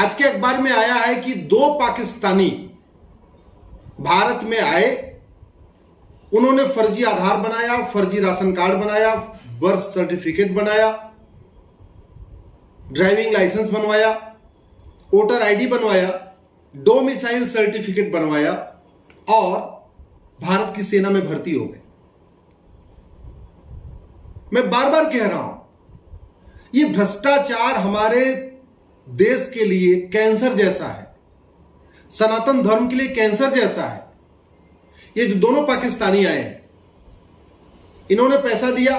आज के अखबार में आया है कि 2 पाकिस्तानी भारत में आए, उन्होंने फर्जी आधार बनाया, फर्जी राशन कार्ड बनाया, बर्थ सर्टिफिकेट बनाया, ड्राइविंग लाइसेंस बनवाया, वोटर आईडी बनवाया, डोमिसाइल सर्टिफिकेट बनवाया और भारत की सेना में भर्ती हो गए। मैं बार बार कह रहा हूं, यह भ्रष्टाचार हमारे देश के लिए कैंसर जैसा है, सनातन धर्म के लिए कैंसर जैसा है। ये जो दोनों पाकिस्तानी आए हैं, इन्होंने पैसा दिया,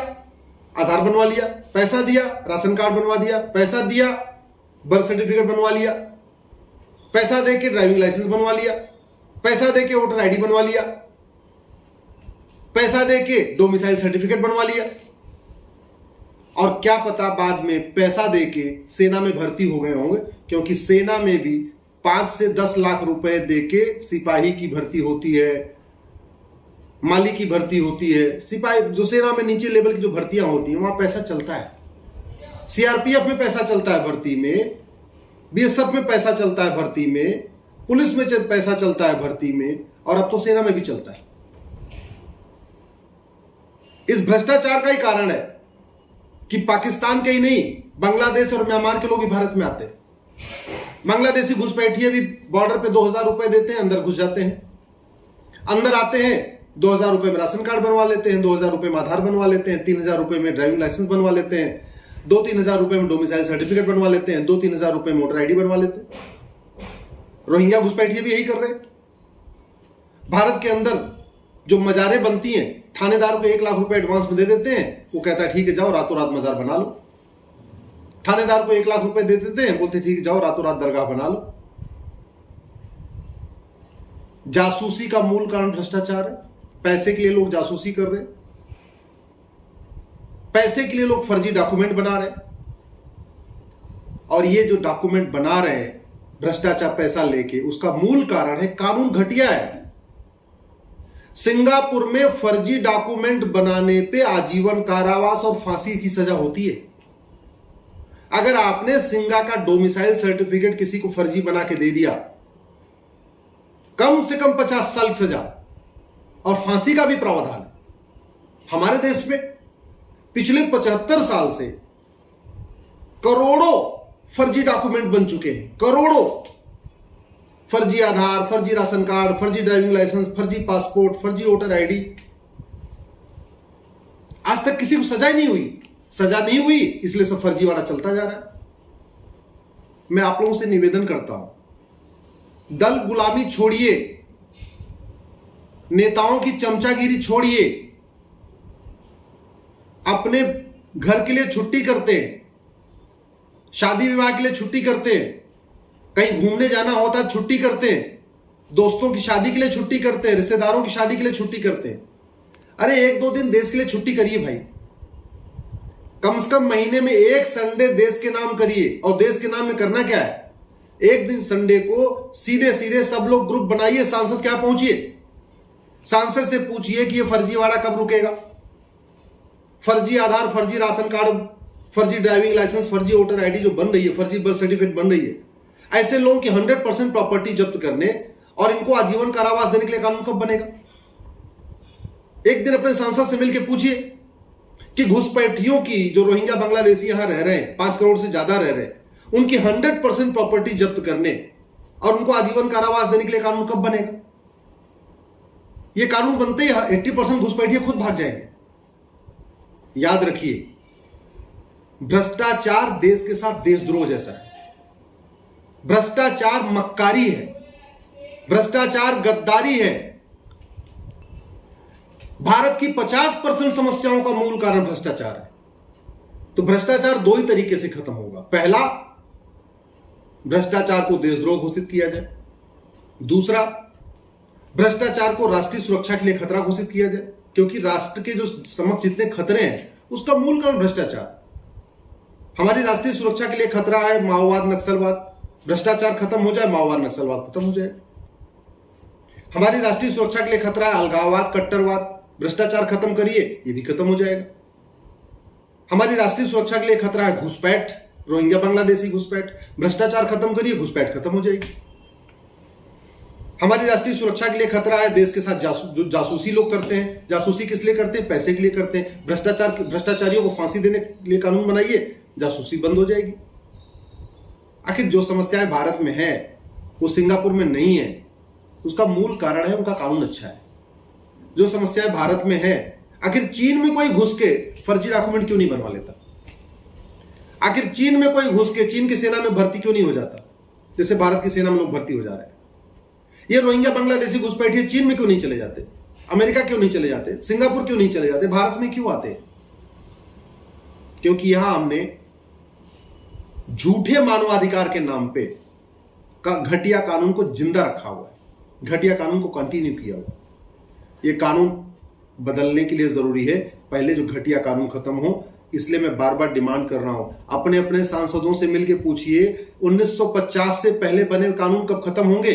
आधार बनवा लिया, पैसा दिया, राशन कार्ड बनवा दिया, पैसा दिया, बर्थ सर्टिफिकेट बनवा लिया, पैसा देके ड्राइविंग लाइसेंस बनवा लिया, पैसा देके वोटर आईडी बनवा लिया, पैसा देके डोमिसाइल सर्टिफिकेट बनवा लिया, और क्या पता बाद में पैसा देके सेना में भर्ती हो गए होंगे, क्योंकि सेना में भी 5 से 10 लाख रुपए देके सिपाही की भर्ती होती है, माली की भर्ती होती है। सिपाही जो सेना में नीचे लेवल की जो भर्तियां होती हैं, वहां पैसा चलता है। सीआरपीएफ में पैसा चलता है भर्ती में, बीएसएफ में पैसा चलता है भर्ती में, पुलिस में पैसा चलता है भर्ती में, और अब तो सेना में भी चलता है। इस भ्रष्टाचार का ही कारण है कि पाकिस्तान के ही नहीं, बांग्लादेश और म्यांमार के लोग भी भारत में आते हैं। बांग्लादेशी घुसपैठिए भी बॉर्डर पे 2000 रुपए देते हैं, अंदर घुस जाते हैं। अंदर आते हैं, 2000 रुपए में राशन कार्ड बनवा लेते हैं, 2000 रुपए में आधार बनवा लेते हैं, 3000 रुपए में ड्राइविंग लाइसेंस बनवा लेते हैं, 2-3 हजार रुपए में डोमिसाइल सर्टिफिकेट बनवा लेते हैं, 2-3 हजार रुपए में वोटर आईडी बनवा लेते हैं। रोहिंग्या घुसपैठिए भी यही कर रहे हैं। भारत के अंदर जो मजारें बनती हैं, थानेदार को 1 लाख रुपए एडवांस में दे देते हैं, वो कहता है ठीक है, जाओ रातों रात मजार बना लो। थानेदार को 1 लाख रुपए दे देते हैं, बोलते ठीक है, जाओ रातों रात दरगाह बना लो। जासूसी का मूल कारण भ्रष्टाचार है। पैसे के लिए लोग जासूसी कर रहे हैं, पैसे के लिए लोग फर्जी डॉक्यूमेंट बना रहे हैं, और ये जो डॉक्यूमेंट बना रहे हैं भ्रष्टाचार पैसा लेके, उसका मूल कारण है कानून घटिया है। सिंगापुर में फर्जी डॉक्यूमेंट बनाने पे आजीवन कारावास और फांसी की सजा होती है। अगर आपने सिंगा का डोमिसाइल सर्टिफिकेट किसी को फर्जी बना के दे दिया, कम से कम 50 साल की सजा और फांसी का भी प्रावधान है। हमारे देश में पिछले 75 साल से करोड़ों फर्जी डॉक्यूमेंट बन चुके हैं, करोड़ों। फर्जी आधार, फर्जी राशन कार्ड, फर्जी ड्राइविंग लाइसेंस, फर्जी पासपोर्ट, फर्जी वोटर आईडी। आज तक किसी को सजा ही नहीं हुई। सजा नहीं हुई, इसलिए सब फर्जीवाड़ा चलता जा रहा है। मैं आप लोगों से निवेदन करता हूं, दल गुलामी छोड़िए, नेताओं की चमचागिरी छोड़िए, अपने घर के लिए छुट्टी करते हैं, शादी विवाह के लिए छुट्टी करते हैं, कहीं घूमने जाना होता है छुट्टी करते हैं, दोस्तों की शादी के लिए छुट्टी करते हैं, रिश्तेदारों की शादी के लिए छुट्टी करते हैं। अरे 1-2 दिन देश के लिए छुट्टी करिए भाई, कम से कम महीने में 1 संडे देश के नाम करिए। और देश के नाम में करना क्या है, एक दिन संडे को सीधे सीधे सब लोग ग्रुप बनाइए, सांसद क्या पहुंचिए, सांसद से पूछिए कि ये फर्जीवाड़ा कब रुकेगा। फर्जी आधार, फर्जी राशन कार्ड, फर्जी ड्राइविंग लाइसेंस, फर्जी वोटर आईडी जो बन रही है, फर्जी बर्थ सर्टिफिकेट बन रही है, ऐसे लोगों की 100% प्रॉपर्टी जब्त करने और इनको आजीवन कारावास देने के लिए कानून कब बनेगा। एक दिन अपने सांसद से मिलकर पूछिए कि घुसपैठियों की, जो रोहिंग्या बांग्लादेशी यहां रह रहे हैं, 5 करोड़ से ज्यादा रह रहे हैं, उनकी 100% प्रॉपर्टी जब्त करने और उनको आजीवन कारावास देने के लिए कानून कब बनेगा। यह कानून बनते ही 80% घुसपैठिए खुद भाग जाएंगे। याद रखिए, भ्रष्टाचार देश के साथ देशद्रोह जैसा है। भ्रष्टाचार मक्कारी है, भ्रष्टाचार गद्दारी है। भारत की 50% समस्याओं का मूल कारण भ्रष्टाचार है। तो भ्रष्टाचार 2 ही तरीके से खत्म होगा। पहला, भ्रष्टाचार को देशद्रोह घोषित किया जाए। दूसरा, भ्रष्टाचार को राष्ट्रीय सुरक्षा के लिए खतरा घोषित किया जाए, क्योंकि राष्ट्र के जो समक्ष जितने खतरे हैं उसका मूल कारण भ्रष्टाचार। हमारी राष्ट्रीय सुरक्षा के लिए खतरा है माओवाद, नक्सलवाद। भ्रष्टाचार खत्म हो जाए, माओवाद, नक्सलवाद खत्म हो जाए। हमारी राष्ट्रीय सुरक्षा के लिए खतरा है अलगाववाद, कट्टरवाद। भ्रष्टाचार खत्म करिए, ये भी खत्म हो जाएगा। हमारी राष्ट्रीय सुरक्षा के लिए खतरा है घुसपैठ, रोहिंग्या बांग्लादेशी घुसपैठ, भ्रष्टाचार खत्म करिए, घुसपैठ खत्म हो जाएगी। हमारी राष्ट्रीय सुरक्षा के लिए खतरा है, देश के साथ जो जासूसी लोग करते हैं, जासूसी किस लिए करते हैं? पैसे के लिए करते हैं। भ्रष्टाचारियों को फांसी देने के लिए कानून बनाइए, जासूसी बंद हो जाएगी। आखिर जो समस्याएं भारत में है वो सिंगापुर में नहीं है, उसका मूल कारण है उनका कानून अच्छा है। जो समस्याएं भारत में है, आखिर चीन में कोई घुस के फर्जी डॉक्यूमेंट क्यों नहीं बनवा लेता? आखिर चीन में कोई घुस के चीन की सेना में भर्ती क्यों नहीं हो जाता, जैसे भारत की सेना में लोग भर्ती हो जा रहे हैं? ये रोहिंग्या बांग्लादेशी घुसपैठिए चीन में क्यों नहीं चले जाते? अमेरिका क्यों नहीं चले जाते? सिंगापुर क्यों नहीं चले जाते? भारत में क्यों आते? क्योंकि यहां हमने झूठे मानवाधिकार के नाम पे घटिया कानून को जिंदा रखा हुआ है, घटिया कानून को कंटिन्यू किया हुआ। ये कानून बदलने के लिए जरूरी है, पहले जो घटिया कानून खत्म हो। इसलिए मैं बार बार डिमांड कर रहा हूं, अपने अपने सांसदों से मिलकर पूछिए 1950 से पहले बने कानून कब खत्म होंगे?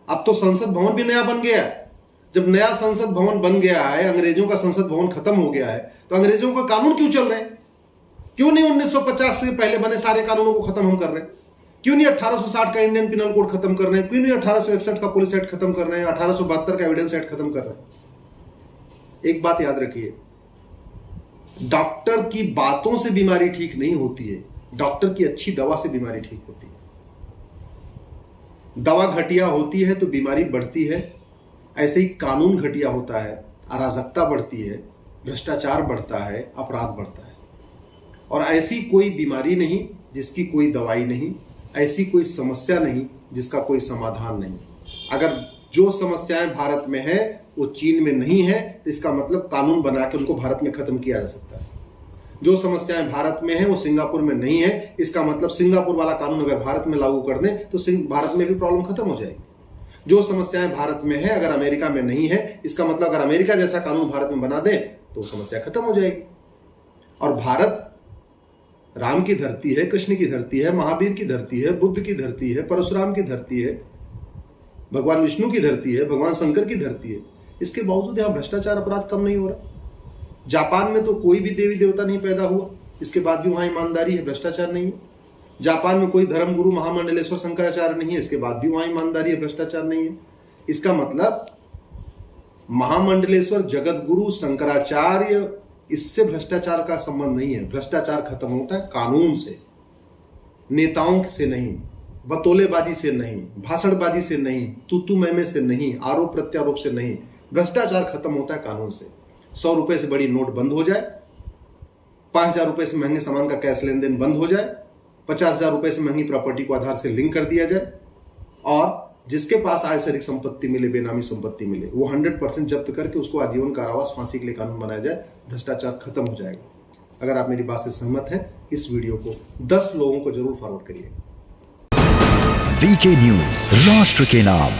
अब तो संसद भवन भी नया बन गया है। जब नया संसद भवन बन गया है, अंग्रेजों का संसद भवन खत्म हो गया है, तो अंग्रेजों का कानून क्यों चल रहे हैं? क्यों नहीं 1950 से पहले बने सारे कानूनों को खत्म हम कर रहे हैं? क्यों नहीं 1860 का इंडियन पिनल कोड खत्म कर रहे हैं? क्यों नहीं 1861 का पुलिस एक्ट खत्म कर रहे हैं? 1872 का एविडेंस एक्ट खत्म कर रहे हैं? एक बात याद रखिए, डॉक्टर की बातों से बीमारी ठीक नहीं होती है, डॉक्टर की अच्छी दवा से बीमारी ठीक होती है। दवा घटिया होती है तो बीमारी बढ़ती है, ऐसे ही कानून घटिया होता है, अराजकता बढ़ती है, भ्रष्टाचार बढ़ता है, अपराध बढ़ता है। और ऐसी कोई बीमारी नहीं जिसकी कोई दवाई नहीं, ऐसी कोई समस्या नहीं जिसका कोई समाधान नहीं। अगर जो समस्याएं भारत में है वो चीन में नहीं है, इसका मतलब कानून बना के उनको भारत में खत्म किया जा सकता है। जो समस्याएं भारत में है वो सिंगापुर में नहीं है, इसका मतलब सिंगापुर वाला कानून अगर भारत में लागू कर दें तो भारत में भी प्रॉब्लम खत्म हो जाएगी। जो समस्याएं भारत में है अगर अमेरिका में नहीं है, इसका मतलब अगर अमेरिका जैसा कानून भारत में बना दे तो समस्या खत्म हो जाएगी। और भारत राम की धरती है, कृष्ण की धरती है, महावीर की धरती है, बुद्ध की धरती है, परशुराम की धरती है, भगवान विष्णु की धरती है, भगवान शंकर की धरती है। इसके बावजूद यहां भ्रष्टाचार अपराध कम नहीं हो रहा। जापान में तो कोई भी देवी देवता नहीं पैदा हुआ, इसके बाद भी वहां ईमानदारी है, भ्रष्टाचार नहीं है। जापान में कोई धर्मगुरु महामंडलेश्वर शंकराचार्य नहीं है, इसके बाद भी वहां ईमानदारी है, भ्रष्टाचार नहीं है। इसका मतलब महामंडलेश्वर जगत गुरु शंकराचार्य, इससे भ्रष्टाचार का संबंध नहीं है। भ्रष्टाचार खत्म होता है कानून से, नेताओं से नहीं, बतौलेबाजी से नहीं, भाषणबाजी से नहीं, तू मैं से नहीं, आरोप प्रत्यारोप से नहीं। भ्रष्टाचार खत्म होता है कानून से। 100 रुपए से बड़ी नोट बंद हो जाए, 5,000 रुपए से महंगे सामान का कैश लेन देन बंद हो जाए, 50,000 रुपए से महंगी प्रॉपर्टी को आधार से लिंक कर दिया जाए, और जिसके पास आय से अधिक संपत्ति मिले, बेनामी संपत्ति मिले, वो 100% जब्त करके उसको आजीवन कारावास, फांसी के लिए कानून बनाया जाए, भ्रष्टाचार खत्म हो जाएगा। अगर आप मेरी बात से सहमत हैं, इस वीडियो को 10 लोगों को जरूर फॉरवर्ड करिए। वीके न्यूज, राष्ट्र के नाम।